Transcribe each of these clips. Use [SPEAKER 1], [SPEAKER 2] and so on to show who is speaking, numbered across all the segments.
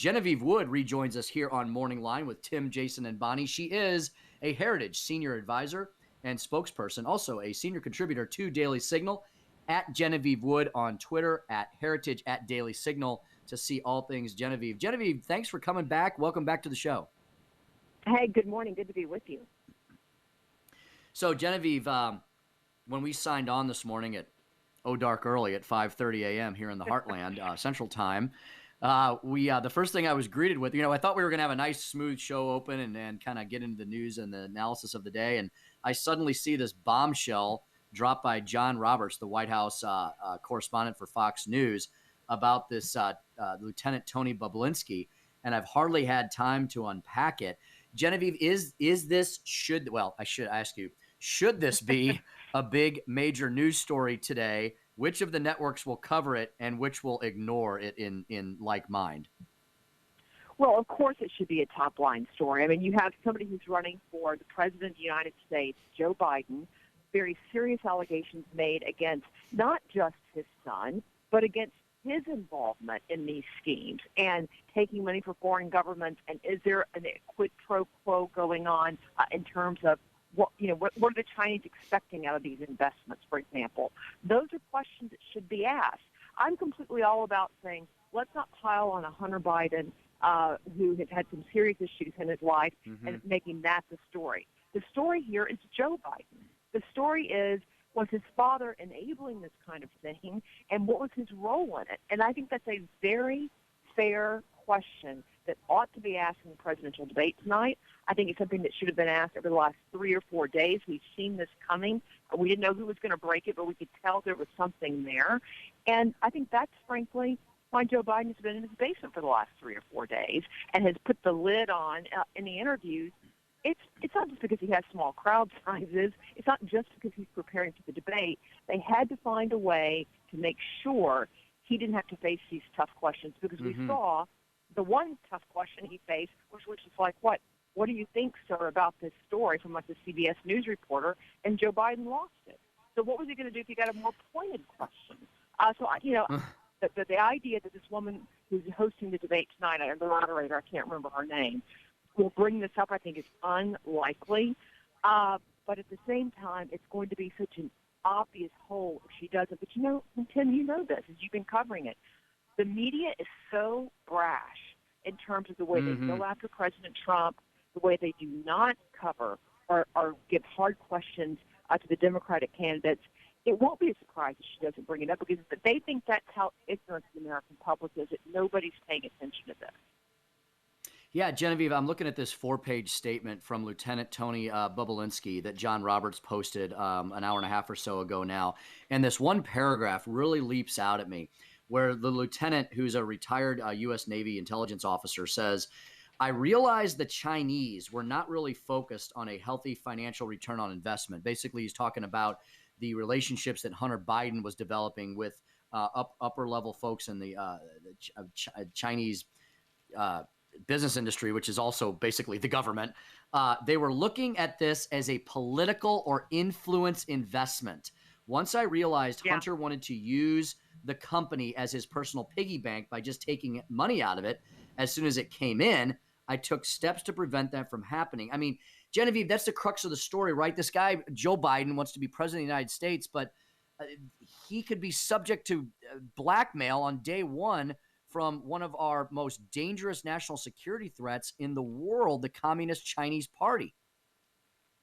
[SPEAKER 1] Genevieve Wood rejoins us here on Morning Line with Tim, Jason, and Bonnie. She is a Heritage Senior Advisor and spokesperson, also a senior contributor to Daily Signal. At Genevieve Wood on Twitter, at Heritage, at Daily Signal to see all things Genevieve. Genevieve, thanks for coming back. Welcome back to the show.
[SPEAKER 2] Hey, good morning. Good to be with you.
[SPEAKER 1] So, Genevieve, when we signed on this morning at dark early at 5:30 a.m. here in the Heartland, Central Time, the first thing I was greeted with, I thought we were going to have a nice, smooth show open and kind of get into the news and the analysis of the day. And I suddenly see this bombshell dropped by John Roberts, the White House correspondent for Fox News, about this Lieutenant Tony Bobulinski. And I've hardly had time to unpack it. Genevieve, I should ask you, should this be a big major news story today? Which of the networks will cover it and which will ignore it in like mind?
[SPEAKER 2] Well, of course it should be a top-line story. I mean, you have somebody who's running for the President of the United States, Joe Biden, very serious allegations made against not just his son, but against his involvement in these schemes and taking money for foreign governments. And is there a quid pro quo going on in terms of what are the Chinese expecting out of these investments, for example? Those are questions that should be asked. I'm completely all about saying, let's not pile on a Hunter Biden who has had some serious issues in his life and making that the story. The story here is Joe Biden. The story is, was his father enabling this kind of thing, and what was his role in it? And I think that's a very fair question that ought to be asked in the presidential debate tonight. I think it's something that should have been asked over the last 3 or 4 days. We've seen this coming. We didn't know who was going to break it, but we could tell there was something there. And I think that's, frankly, why Joe Biden has been in his basement for the last 3 or 4 days and has put the lid on in the interviews. It's not just because he has small crowd sizes. It's not just because he's preparing for the debate. They had to find a way to make sure he didn't have to face these tough questions, because we saw the one tough question he faced, which was like, what do you think, sir, about this story from like the CBS News reporter? And Joe Biden lost it. So what was he going to do if he got a more pointed question? The idea that this woman who's hosting the debate tonight, the moderator, I can't remember her name, will bring this up, I think, is unlikely. But at the same time, it's going to be such an obvious hole if she doesn't. But Tim, you know this, as you've been covering it. The media is so brash in terms of the way they go after President Trump, the way they do not cover or give hard questions to the Democratic candidates. It won't be a surprise if she doesn't bring it up, because they think that's how ignorant the American public is, that nobody's paying attention to this.
[SPEAKER 1] Yeah, Genevieve, I'm looking at this 4-page statement from Lieutenant Tony Bobulinski that John Roberts posted an hour and a half or so ago now. And this one paragraph really leaps out at me, where the lieutenant, who's a retired U.S. Navy intelligence officer, says, I realized the Chinese were not really focused on a healthy financial return on investment. Basically, he's talking about the relationships that Hunter Biden was developing with upper-level folks in the Chinese business industry, which is also basically the government. They were looking at this as a political or influence investment. Once I realized Hunter wanted to use the company as his personal piggy bank by just taking money out of it as soon as it came in, I took steps to prevent that from happening. I mean, Genevieve, that's the crux of the story, right? This guy, Joe Biden, wants to be president of the United States, but he could be subject to blackmail on day one from one of our most dangerous national security threats in the world, the Communist Chinese Party.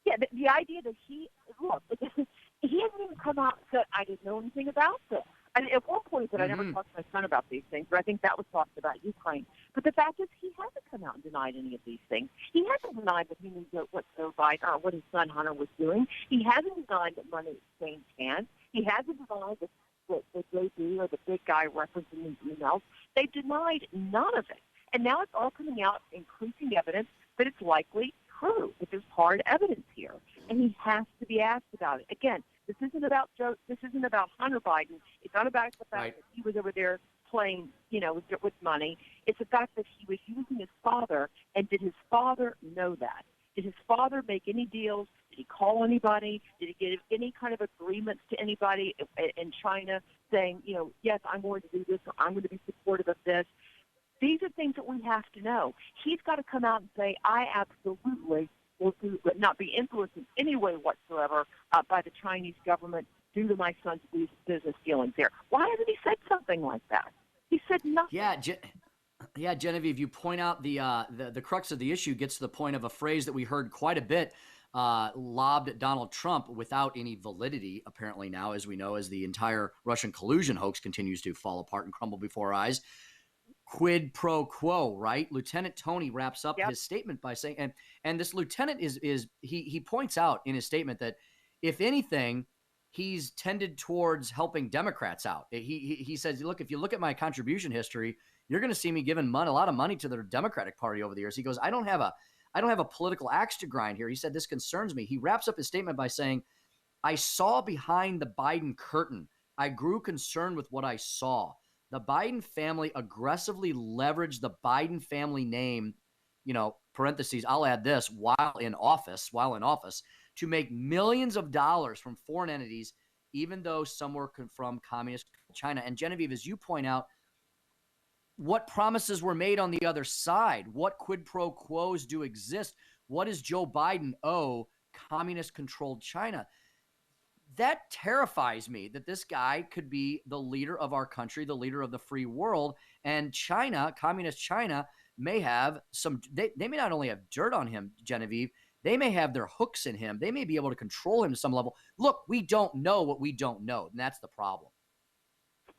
[SPEAKER 2] Yeah, the idea that he hasn't even come out and said, I didn't know anything about this. And at one point that I never talked to my son about these things, but I think that was talked about Ukraine. But the fact is, he hasn't come out and denied any of these things. He hasn't denied that he knew what Joe Biden or what his son Hunter was doing. He hasn't denied that money exchanged hands. He hasn't denied that the JD or the big guy referencing these emails. They've denied none of it. And now it's all coming out, increasing evidence that it's likely true, that there's hard evidence here. And he has to be asked about it. Again, this isn't about Joe. This isn't about Hunter Biden. It's not about the fact that he was over there playing, with money. It's the fact that he was using his father, and did his father know that? Did his father make any deals? Did he call anybody? Did he give any kind of agreements to anybody in China saying, yes, I'm going to do this, or I'm going to be supportive of this? These are things that we have to know. He's got to come out and say, I absolutely will not be influenced in any way whatsoever by the Chinese government due to my son's business dealings there. Why hasn't he said something like that? He said nothing.
[SPEAKER 1] Yeah, Genevieve, you point out the crux of the issue gets to the point of a phrase that we heard quite a bit lobbed at Donald Trump without any validity, apparently now, as we know, as the entire Russian collusion hoax continues to fall apart and crumble before our eyes. Quid pro quo, right? Lieutenant Tony wraps up his statement by saying, and this lieutenant he points out in his statement that if anything, he's tended towards helping Democrats out. He says, look, if you look at my contribution history, you're going to see me giving a lot of money to the Democratic Party over the years. He goes, I don't have a political axe to grind here. He said, this concerns me. He wraps up his statement by saying, I saw behind the Biden curtain. I grew concerned with what I saw. The Biden family aggressively leveraged the Biden family name, parentheses, I'll add this, while in office, to make millions of dollars from foreign entities, even though some were from communist China. And Genevieve, as you point out, what promises were made on the other side? What quid pro quos do exist? What does Joe Biden owe communist-controlled China? That terrifies me that this guy could be the leader of our country, the leader of the free world, and China, communist China, may have they may not only have dirt on him, Genevieve, they may have their hooks in him. They may be able to control him to some level. Look, we don't know what we don't know, and that's the problem.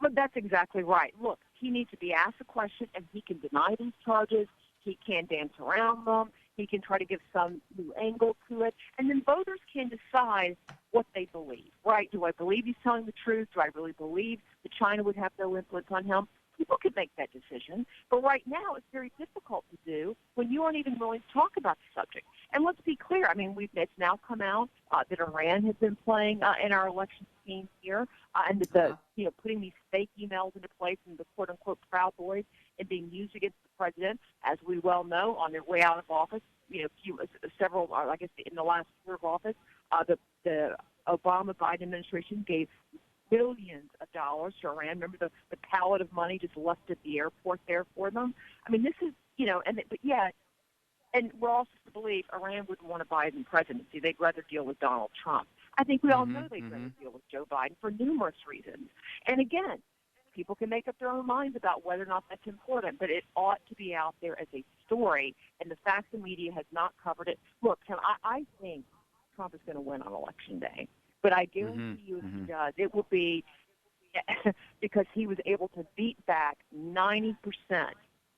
[SPEAKER 2] But that's exactly right. Look, he needs to be asked a question, and he can deny these charges. He can dance around them. He can try to give some new angle to it. And then voters can decide what they believe, right? Do I believe he's telling the truth? Do I really believe that China would have no influence on him? People can make that decision. But right now, it's very difficult to do when you aren't even willing to talk about the subject. And let's be clear. I mean, it's now come out that Iran has been playing in our election scheme here, and that putting these fake emails into place and the quote-unquote Proud Boys and being used against the president, as we well know, on their way out of office. Several, I guess, in the last year of office, the Obama-Biden administration gave billions of dollars to Iran. Remember the pallet of money just left at the airport there for them? I mean, this is, and we're also to believe Iran wouldn't want a Biden presidency. They'd rather deal with Donald Trump. I think we all know they'd rather deal with Joe Biden for numerous reasons. And again, people can make up their own minds about whether or not that's important, but it ought to be out there as a story, and the fact the media has not covered it. Look, Tim, I think Trump is going to win on Election Day, but I guarantee you if he does, it will be because he was able to beat back 90%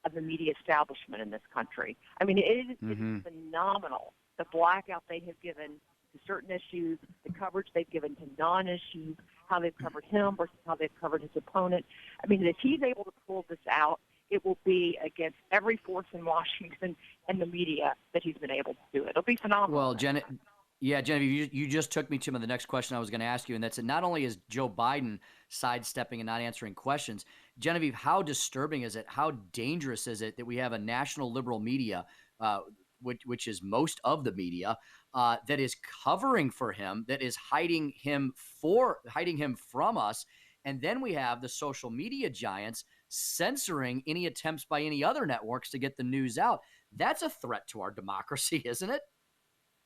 [SPEAKER 2] of the media establishment in this country. I mean, it is phenomenal, the blackout they have given to certain issues, the coverage they've given to non-issues, how they've covered him versus how they've covered his opponent. I mean, if he's able to pull this out, it will be against every force in Washington and the media that he's been able to do it. It'll be phenomenal.
[SPEAKER 1] Well, Genevieve, you just took me to the next question I was going to ask you, and that's that not only is Joe Biden sidestepping and not answering questions, Genevieve, how disturbing is it, how dangerous is it that we have a national liberal media, which is most of the media, that is covering for him, that is hiding him from us, and then we have the social media giants censoring any attempts by any other networks to get the news out. That's a threat to our democracy, isn't it?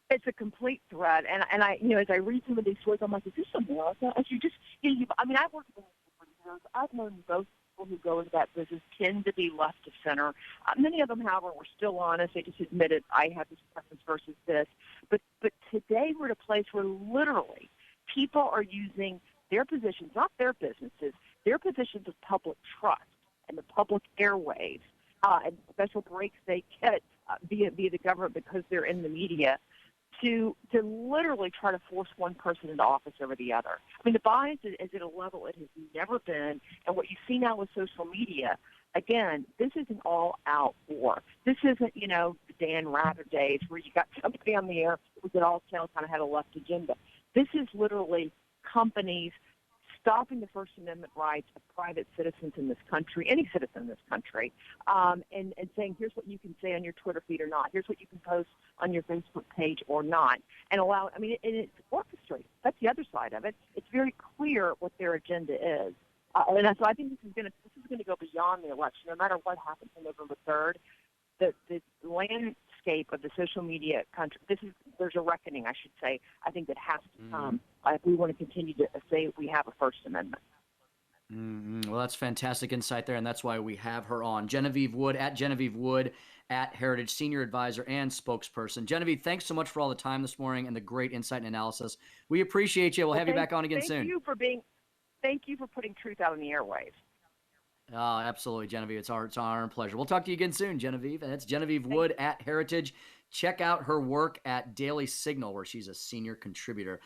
[SPEAKER 2] It's a complete threat, and I, as I read some of these stories, I'm like, is this America? As you just, I mean, I've worked with them for years. I've known both people who go into that business tend to be left of center. Many of them, however, were still honest. They just admitted, I have this preference versus this. But today we're at a place where literally people are using their positions, not their businesses, their positions of public trust and the public airwaves and special breaks they get via the government because they're in the media to literally try to force one person into office over the other. I mean, the bias is at a level it has never been, and what you see now with social media, again, this is an all-out war. This isn't, the Dan Rather days where you got somebody on the air who could all tell kind of had a left agenda. This is literally companies stopping the First Amendment rights of private citizens in this country, any citizen in this country, and saying, here's what you can say on your Twitter feed or not. Here's what you can post on your Facebook page or not. And and it's orchestrated. That's the other side of it. It's very clear what their agenda is. So I think this is going to go beyond the election. No matter what happens on November 3rd, the landscape of the social media country. There's a reckoning, I should say. I think that has to come if we want to continue to say we have a First Amendment.
[SPEAKER 1] Well, that's fantastic insight there, and that's why we have her on. Genevieve Wood at Heritage, Senior Advisor and Spokesperson. Genevieve, thanks so much for all the time this morning and the great insight and analysis. We appreciate you. We'll have you back on again soon.
[SPEAKER 2] Thank you for putting truth out on the airwaves.
[SPEAKER 1] Oh, absolutely, Genevieve. It's our honor and pleasure. We'll talk to you again soon, Genevieve. And that's Genevieve Wood at Heritage. Check out her work at Daily Signal, where she's a senior contributor.